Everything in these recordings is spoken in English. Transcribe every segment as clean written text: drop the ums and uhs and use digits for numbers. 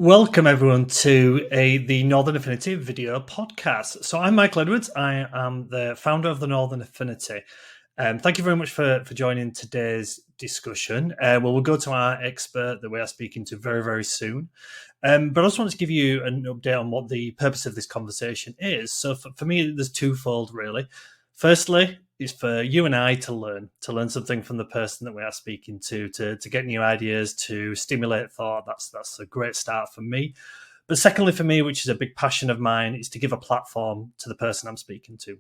Welcome everyone to the Northern Affinity video podcast. So I'm Michael Edwards. I am the founder of the Northern Affinity. Thank you very much for joining today's discussion. We'll go to our expert that we are speaking to very, very soon. But I just wanted to give you an update on what the purpose of this conversation is. So for me, there's twofold really. Firstly, is for you and I to learn something from the person that we are speaking to get new ideas, to stimulate thought. That's a great start for me. But secondly, for me, which is a big passion of mine, is to give a platform to the person I'm speaking to.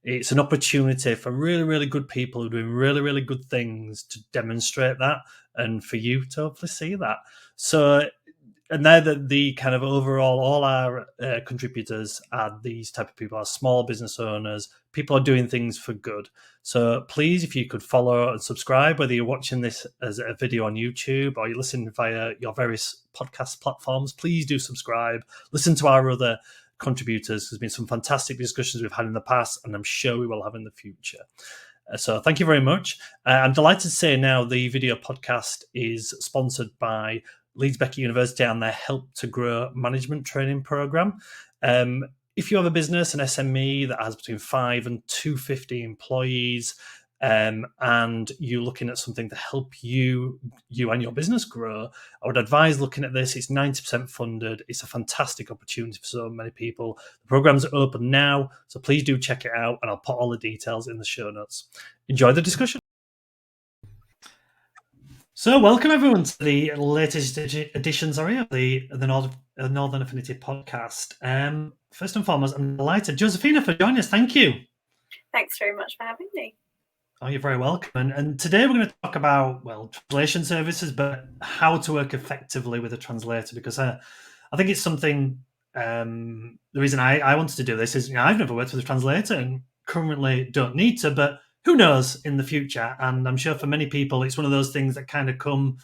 It's an opportunity for really, really good people who are doing really, really good things to demonstrate that, and for you to hopefully see that. So, and now that the kind of overall, all our contributors are these type of people, are small business owners, people are doing things for good. So please, if you could follow and subscribe, whether you're watching this as a video on YouTube or you're listening via your various podcast platforms, please do subscribe. Listen to our other contributors. There's been some fantastic discussions we've had in the past, and I'm sure we will have in the future. So thank you very much. I'm delighted to say now the video podcast is sponsored by Leeds Beckett University and their Help to Grow management training program. If you have a business, an SME that has between 5 and 250 employees, and you're looking at something to help you and your business grow, I would advise looking at this. It's 90% funded. It's a fantastic opportunity for so many people. The program's open now, so please do check it out, and I'll put all the details in the show notes. Enjoy the discussion. So, welcome everyone to the latest edition, of the Northern Affinity podcast. First and foremost, I'm delighted, Josephina, for joining us. Thank you. Thanks very much for having me. Oh, you're very welcome. And today we're going to talk about, translation services, but how to work effectively with a translator, because I think it's something, the reason I wanted to do this is, I've never worked with a translator and currently don't need to, but who knows in the future? And I'm sure for many people, it's one of those things that kind of come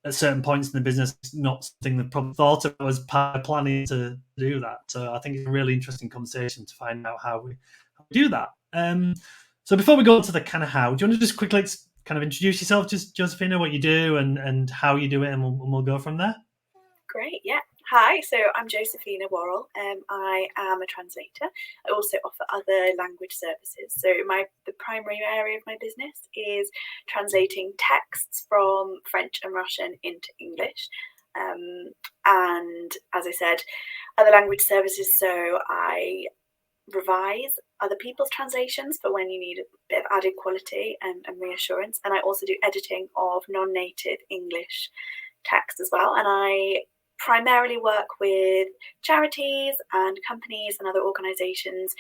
at certain points in the business. It's not something they probably thought of as part of planning to do that. So I think it's a really interesting conversation to find out how we do that. So before we go into the kind of how, do you want to just quickly kind of introduce yourself, just Josephina, what you do and how you do it, and we'll go from there? Great, yeah. Hi, so I'm Josephina Worrell. I am a translator. I also offer other language services. So the primary area of my business is translating texts from French and Russian into English. And as I said, other language services. So I revise other people's translations for when you need a bit of added quality and reassurance. And I also do editing of non-native English text as well. And I primarily work with charities and companies and other organizations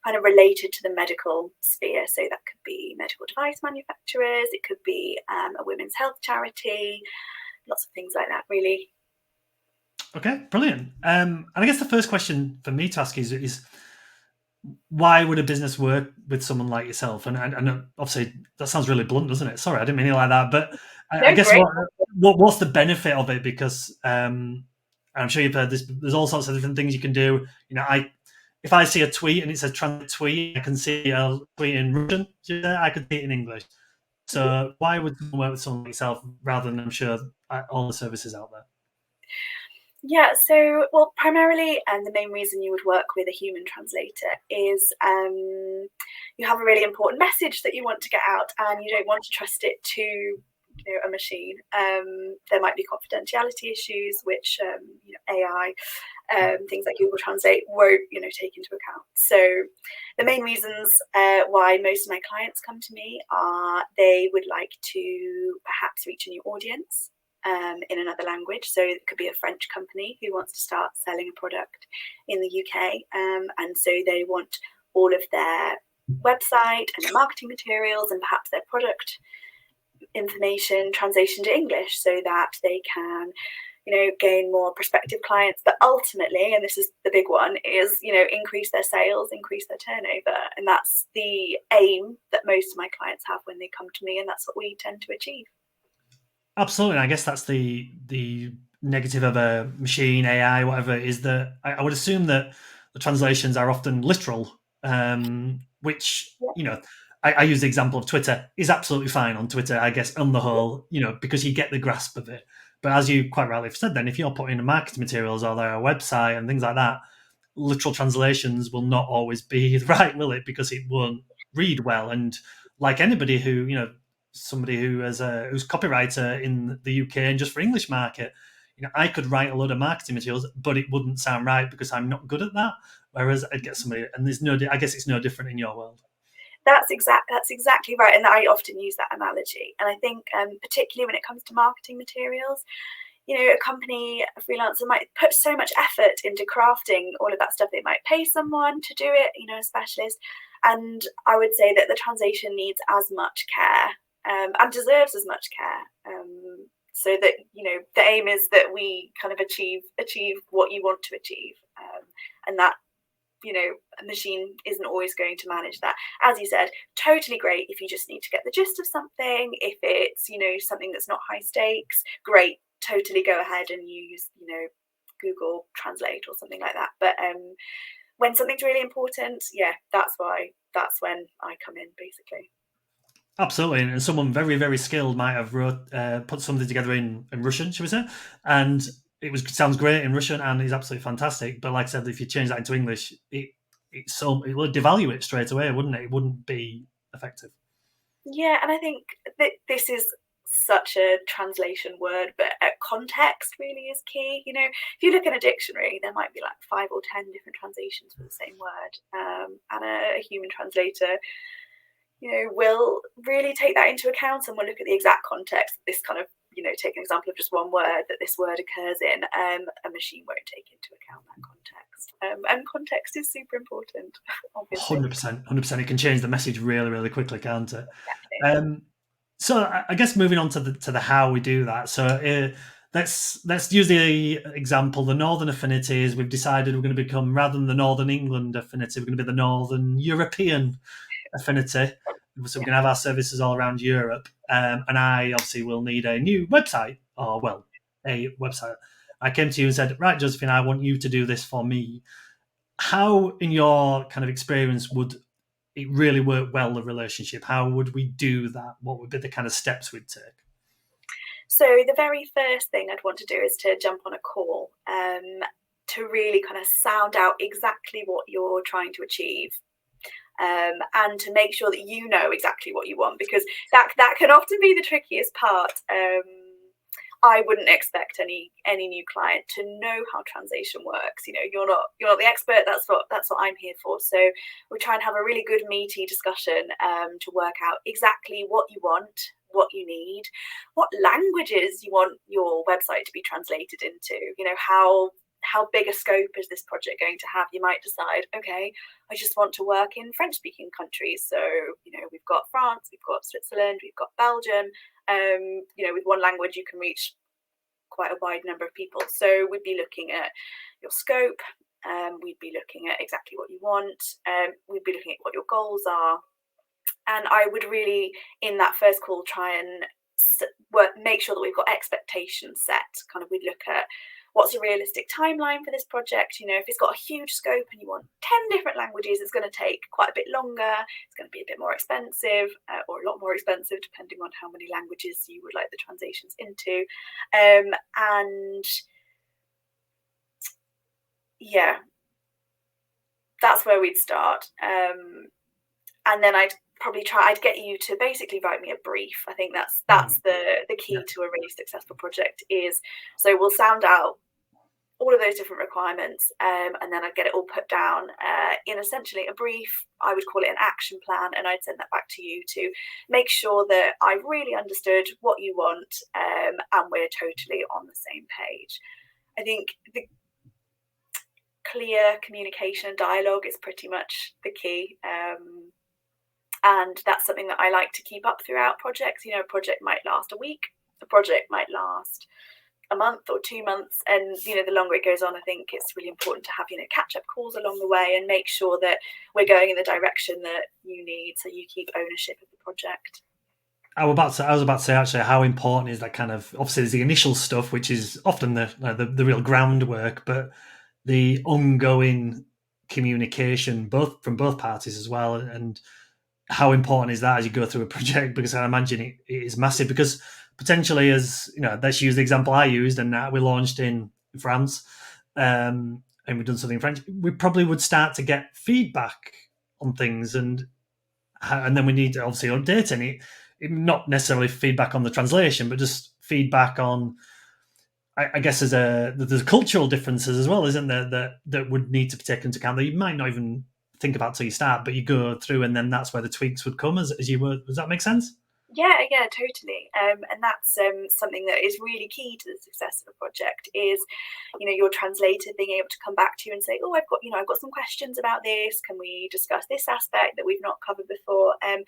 kind of related to the medical sphere. So that could be medical device manufacturers, it could be a women's health charity, lots of things like that, really. Okay, brilliant. And I guess the first question for me to ask is why would a business work with someone like yourself? And obviously that sounds really blunt, doesn't it? Sorry, I didn't mean it like that. But I guess what's the benefit of it? Because I'm sure you've heard this. There's all sorts of different things you can do. If I see a tweet and it's a translate tweet, I can see a tweet in Russian. I could see it in English. So why would someone work with someone like yourself rather than, I'm sure, all the services out there? Yeah, so, primarily, and the main reason you would work with a human translator is you have a really important message that you want to get out, and you don't want to trust it to a machine. There might be confidentiality issues, which AI, things like Google Translate won't take into account. So the main reasons why most of my clients come to me are they would like to perhaps reach a new audience in another language. So it could be a French company who wants to start selling a product in the UK, and so they want all of their website and their marketing materials and perhaps their product information translation to English so that they can gain more prospective clients, but ultimately, and this is the big one, is increase their sales, increase their turnover, and that's the aim that most of my clients have when they come to me, and that's what we tend to achieve. Absolutely. I guess that's the negative of a machine, AI, whatever, is that I would assume that the translations are often literal, which I use the example of Twitter, is absolutely fine on Twitter, I guess, on the whole, because you get the grasp of it. But as you quite rightly said, then if you're putting in marketing materials or their website and things like that, literal translations will not always be right, will it? Because it won't read well. And like anybody who, somebody who has who's copywriter in the UK and just for English market, I could write a load of marketing materials, but it wouldn't sound right because I'm not good at that. Whereas I'd get somebody, and I guess it's no different in your world. That's exactly right, and I often use that analogy. And I think, particularly when it comes to marketing materials, a company, a freelancer might put so much effort into crafting all of that stuff. They might pay someone to do it, a specialist. And I would say that the translation needs as much care and deserves as much care. So that, the aim is that we kind of achieve what you want to achieve. And that, a machine isn't always going to manage that. As you said, totally great if you just need to get the gist of something. If it's, something that's not high stakes, great. Totally go ahead and use, Google Translate or something like that. But when something's really important, that's when I come in, basically. Absolutely, and someone very, very skilled might have put something together in Russian, shall we say, and sounds great in Russian and is absolutely fantastic. But like I said, if you change that into English, it would devalue it straight away, wouldn't it? It wouldn't be effective. Yeah, and I think that this is such a translation word, but context really is key. If you look in a dictionary, there might be like 5 or 10 different translations for the same word, and a human translator will really take that into account and will look at the exact context. This kind of, take an example of just one word that this word occurs in, a machine won't take into account that context. And context is super important, obviously. 100%. It can change the message really, really quickly, can't it? Exactly. So I guess moving on to the how we do that. So let's use the example, the Northern Affinities. We've decided we're going to become, rather than the Northern England Affinity, we're going to be the Northern European Affinity. So we're going to have our services all around Europe. And I obviously will need a new website, a website. I came to you and said, right, Josephina, I want you to do this for me. How, in your kind of experience, would it really work well, the relationship? How would we do that? What would be the kind of steps we'd take? So the very first thing I'd want to do is to jump on a call to really kind of sound out exactly what you're trying to achieve. And to make sure that you know exactly what you want, because that can often be the trickiest part. I wouldn't expect any new client to know how translation works. You're not the expert. That's what I'm here for. So we try and have a really good meaty discussion to work out exactly what you want, what you need, what languages you want your website to be translated into. How big a scope is this project going to have? You might decide, okay, I just want to work in French-speaking countries. So, we've got France, we've got Switzerland, we've got Belgium. With one language, you can reach quite a wide number of people. So we'd be looking at your scope. We'd be looking at exactly what you want. We'd be looking at what your goals are. And I would really, in that first call, try and make sure that we've got expectations set. Kind of, we'd look at what's a realistic timeline for this project. If it's got a huge scope and you want 10 different languages, it's going to take quite a bit longer. It's going to be a bit more expensive, or a lot more expensive, depending on how many languages you would like the translations into. And yeah, that's where we'd start. And then I'd get you to basically write me a brief. I think that's the key to a really successful project is, so we'll sound out all of those different requirements, and then I'd get it all put down in essentially a brief. I would call it an action plan, and I'd send that back to you to make sure that I really understood what you want, and we're totally on the same page. I think the clear communication and dialogue is pretty much the key. And that's something that I like to keep up throughout projects. A project might last a week, a project might last a month or 2 months, and the longer it goes on, I think it's really important to have catch-up calls along the way and make sure that we're going in the direction that you need, so you keep ownership of the project. I was about to say actually, how important is that kind of, obviously there's the initial stuff, which is often the real groundwork, but the ongoing communication from both parties as well, and how important is that as you go through a project? Because I imagine it is massive, because potentially, as you know, let's use the example I used, and we launched in France, and we've done something in French. We probably would start to get feedback on things, and then we need to obviously update any, not necessarily feedback on the translation, but just feedback on. I guess there's cultural differences as well, isn't there? That would need to be taken into account that you might not even think about till you start, but you go through, and then that's where the tweaks would come. As you were, does that make sense? Yeah, totally. And that's something that is really key to the success of a project is, your translator being able to come back to you and say, oh, I've got some questions about this. Can we discuss this aspect that we've not covered before? And,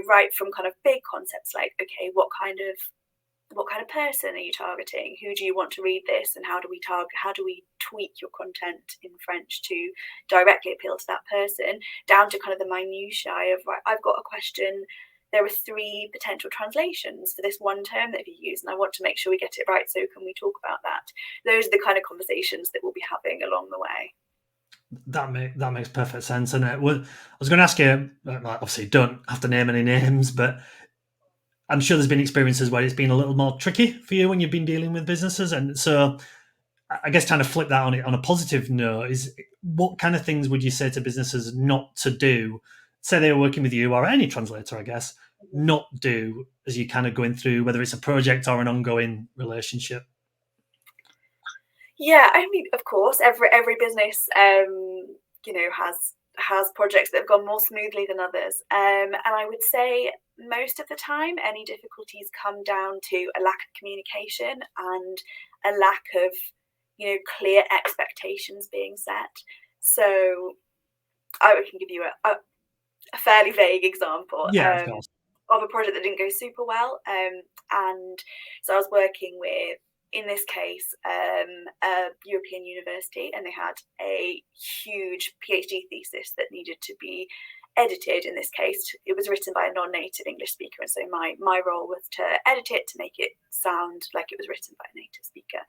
right from kind of big concepts like, okay, what kind of person are you targeting? Who do you want to read this? And how do we tweak your content in French to directly appeal to that person, down to kind of the minutiae of, right, I've got a question. There are 3 potential translations for this one term that you use, and I want to make sure we get it right. So can we talk about that? Those are the kind of conversations that we'll be having along the way. That makes perfect sense. And I was going to ask you, obviously, don't have to name any names, but I'm sure there's been experiences where it's been a little more tricky for you when you've been dealing with businesses. And so I guess trying to flip that on a positive note is, what kind of things would you say to businesses not to do? Say they were working with you or any translator, I guess, not do as you're kind of going through, whether it's a project or an ongoing relationship. Yeah, I mean, of course, every business, has projects that have gone more smoothly than others. And I would say most of the time, any difficulties come down to a lack of communication and a lack of, clear expectations being set. So I can give you a fairly vague example. Yeah, of course. Of a project that didn't go super well. And so I was working with, in this case, a European university, and they had a huge PhD thesis that needed to be edited. In this case, it was written by a non-native English speaker, and so my role was to edit it to make it sound like it was written by a native speaker.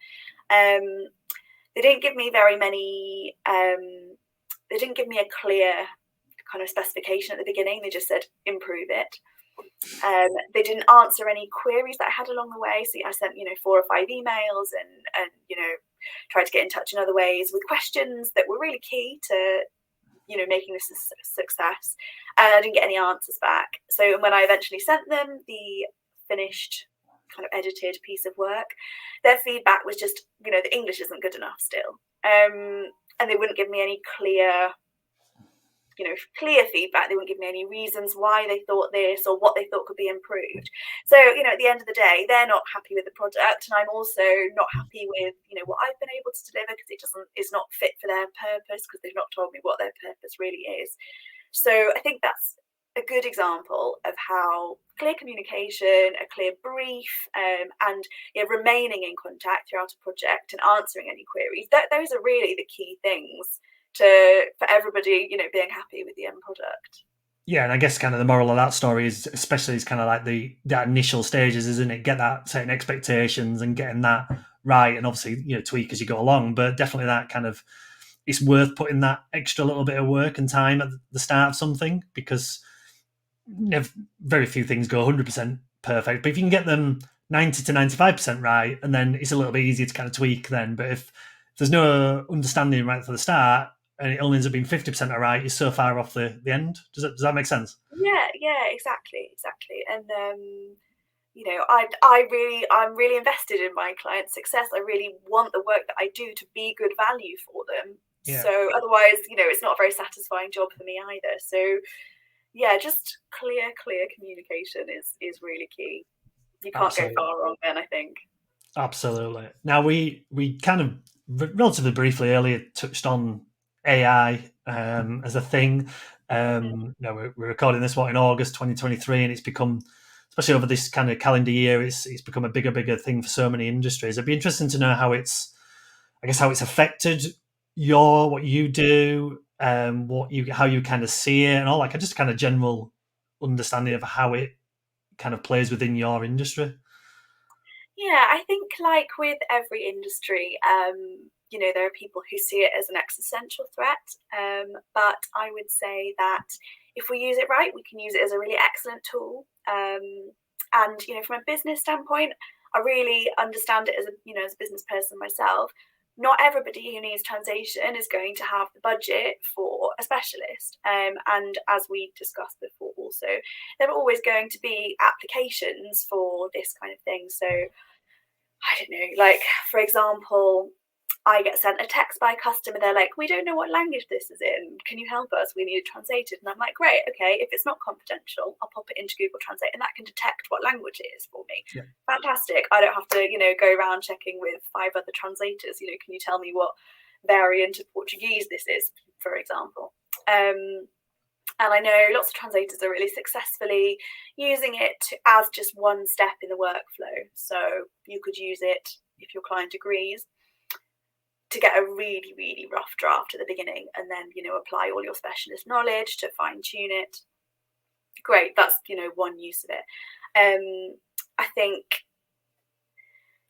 They didn't give me very many. They didn't give me a clear kind of specification at the beginning. They just said improve it. They didn't answer any queries that I had along the way. So I sent 4 or 5 emails and tried to get in touch in other ways with questions that were really key to making this a success. And I didn't get any answers back. So when I eventually sent them the finished kind of edited piece of work, their feedback was just the English isn't good enough still, and they wouldn't give me any clear feedback. They wouldn't give me any reasons why they thought this or what they thought could be improved. So, at the end of the day, they're not happy with the product, and I'm also not happy with, what I've been able to deliver, because it's not fit for their purpose, because they've not told me what their purpose really is. So I think that's a good example of how clear communication, a clear brief, and remaining in contact throughout a project and answering any queries, those are really the key things for everybody, being happy with the end product. Yeah, and I guess kind of the moral of that story is, especially, is kind of like that initial stages, isn't it? Get that setting expectations and getting that right, and obviously tweak as you go along. But definitely that kind of, it's worth putting that extra little bit of work and time at the start of something, because very few things go 100% perfect. But if you can get them 90 to 95% right, and then it's a little bit easier to kind of tweak then. But if there's no understanding right from the start, and it only ends up being 50% right, you're so far off the end. Does that make sense? Yeah, exactly. And I'm really invested in my client's success. I really want the work that I do to be good value for them. Yeah. So otherwise, it's not a very satisfying job for me either. So yeah, just clear communication is really key. You can't go far wrong then, I think. Absolutely. Now we kind of relatively briefly earlier touched on AI as a thing. We're recording this in August 2023, and it's become, especially over this kind of calendar year, it's become a bigger thing for so many industries. It'd be interesting to know how it's affected what you do, how you kind of see it, and all that, just kind of general understanding of how it kind of plays within your industry. Yeah, I think like with every industry, there are people who see it as an existential threat. But I would say that if we use it right, we can use it as a really excellent tool. And from a business standpoint, I really understand it as as a business person myself. Not everybody who needs translation is going to have the budget for a specialist. And as we discussed before, also, there are always going to be applications for this kind of thing. So I don't know, like, for example, I get sent a text by a customer. They're like, "We don't know what language this is in. Can you help us? We need it translated." And I'm like, "Great, okay. If it's not confidential, I'll pop it into Google Translate, and that can detect what language it is for me." Yeah. Fantastic. I don't have to, go around checking with 5 other translators. Can you tell me what variant of Portuguese this is, for example? And I know lots of translators are really successfully using it as just one step in the workflow. So you could use it, if your client agrees, to get a really, really rough draft at the beginning, and then, apply all your specialist knowledge to fine tune it. Great, that's, one use of it. I think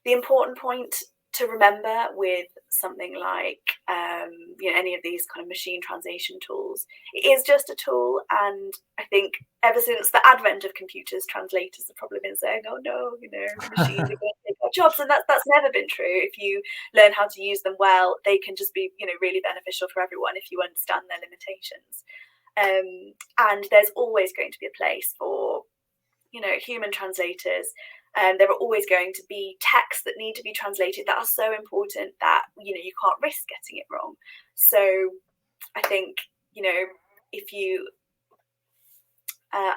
the important point to remember with something like any of these kind of machine translation tools, it is just a tool. And I think ever since the advent of computers, translators have probably been saying, "Oh no, machines are going to take our jobs," and that's never been true. If you learn how to use them well, they can just be really beneficial for everyone if you understand their limitations. And there's always going to be a place for human translators. There are always going to be texts that need to be translated that are so important that you can't risk getting it wrong. So I think if you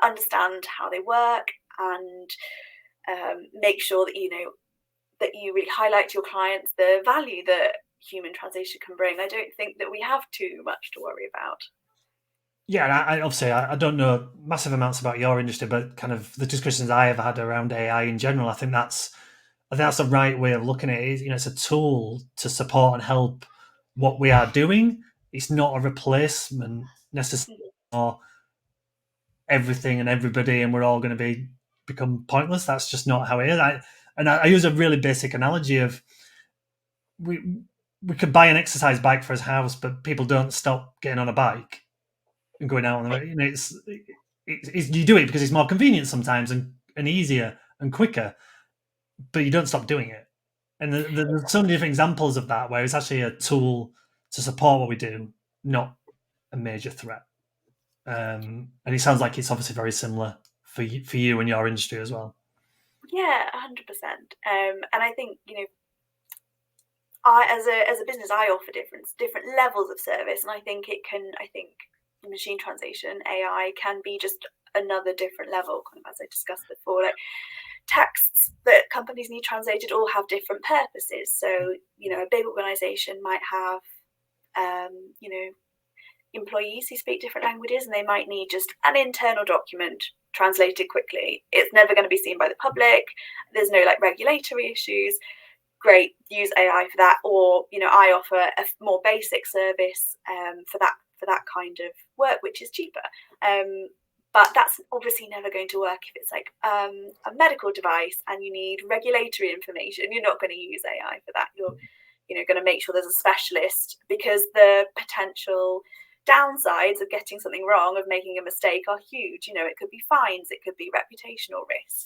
understand how they work, and make sure that that you really highlight to your clients the value that human translation can bring, I don't think that we have too much to worry about. Yeah, and I obviously I don't know massive amounts about your industry, but kind of the discussions I have had around AI in general, I think that's the right way of looking at it. It's a tool to support and help what we are doing. It's not a replacement necessarily for everything and everybody, and we're all going to become pointless. That's just not how it is. I use a really basic analogy of we could buy an exercise bike for his house, but people don't stop getting on a bike and going out on the road. It's you do it because it's more convenient sometimes and easier and quicker, but you don't stop doing it. And there's so many different examples of that where it's actually a tool to support what we do, not a major threat. And it sounds like it's obviously very similar for you and your industry as well. Yeah, 100%. And I think I as a business, I offer different levels of service, and I think machine translation, AI, can be just another different level, kind of as I discussed before. Like, texts that companies need translated all have different purposes. So a big organization might have employees who speak different languages, and they might need just an internal document translated quickly. It's never going to be seen by the public. There's no regulatory issues. Great, use AI for that. Or I offer a more basic service for that kind of work, which is cheaper. But that's obviously never going to work if it's a medical device and you need regulatory information. You're not going to use AI for that. You're going to make sure there's a specialist, because the potential downsides of getting something wrong, of making a mistake, are huge. It could be fines, it could be reputational risk.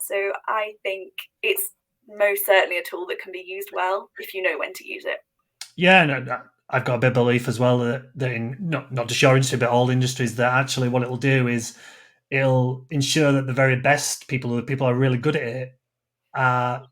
So I think it's most certainly a tool that can be used well if you know when to use it. Yeah, no, I've got a bit of belief as well that in not just your industry, but all industries, that actually what it'll do is it'll ensure that the very best people who are really good at it are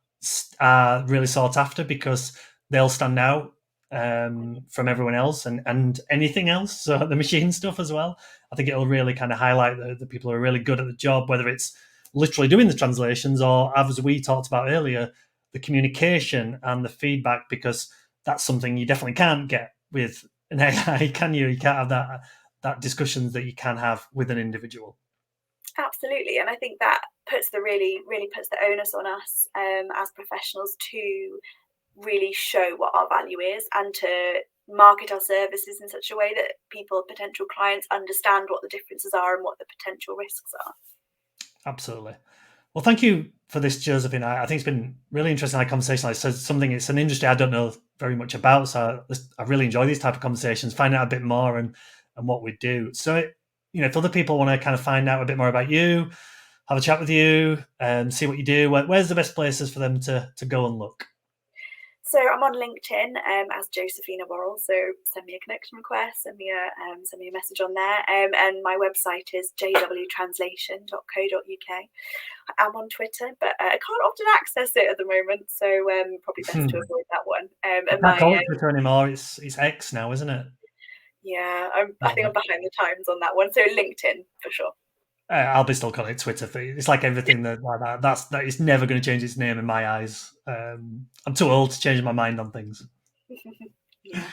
really sought after, because they'll stand out from everyone else and anything else. So the machine stuff as well. I think it'll really kind of highlight the people who are really good at the job, whether it's literally doing the translations or, as we talked about earlier, the communication and the feedback, because that's something you definitely can't get with an AI, can you? You can't have that discussions that you can have with an individual. Absolutely, and I think that really puts the onus on us as professionals to really show what our value is, and to market our services in such a way that potential clients, understand what the differences are and what the potential risks are. Absolutely. Well, thank you for this, Josephina. I think it's been really interesting, like, conversation. It's it's an industry I don't know very much about, so I really enjoy these type of conversations, find out a bit more and what we do. So, if other people want to kind of find out a bit more about you, have a chat with you and see what you do, where's the best places for them to go and look? So I'm on LinkedIn as Josephina Worrell. So send me a connection request, send me a message on there. And my website is jwtranslation.co.uk. I'm on Twitter, but I can't often access it at the moment, so probably best to avoid that one. I And can't my call it Twitter anymore. It's X now, isn't it? yeah, I think Yeah. I'm behind the times on that one. So LinkedIn for sure. I'll be still calling it Twitter. It's like everything like that. That is never going to change its name in my eyes. I'm too old to change my mind on things. Yeah.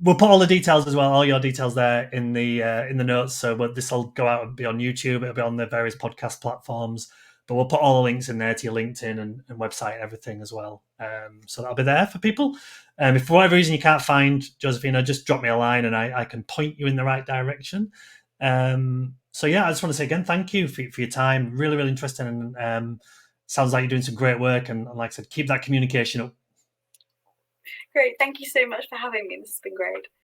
We'll put all the details as well, all your details there in the notes. So this will go out and be on YouTube. It'll be on the various podcast platforms. But we'll put all the links in there to your LinkedIn and website and everything as well. So that'll be there for people. If for whatever reason you can't find Josephina, just drop me a line and I can point you in the right direction. So yeah, I just want to say again, thank you for your time. Really, really interesting. And sounds like you're doing some great work. And like I said, keep that communication up. Great. Thank you so much for having me. This has been great.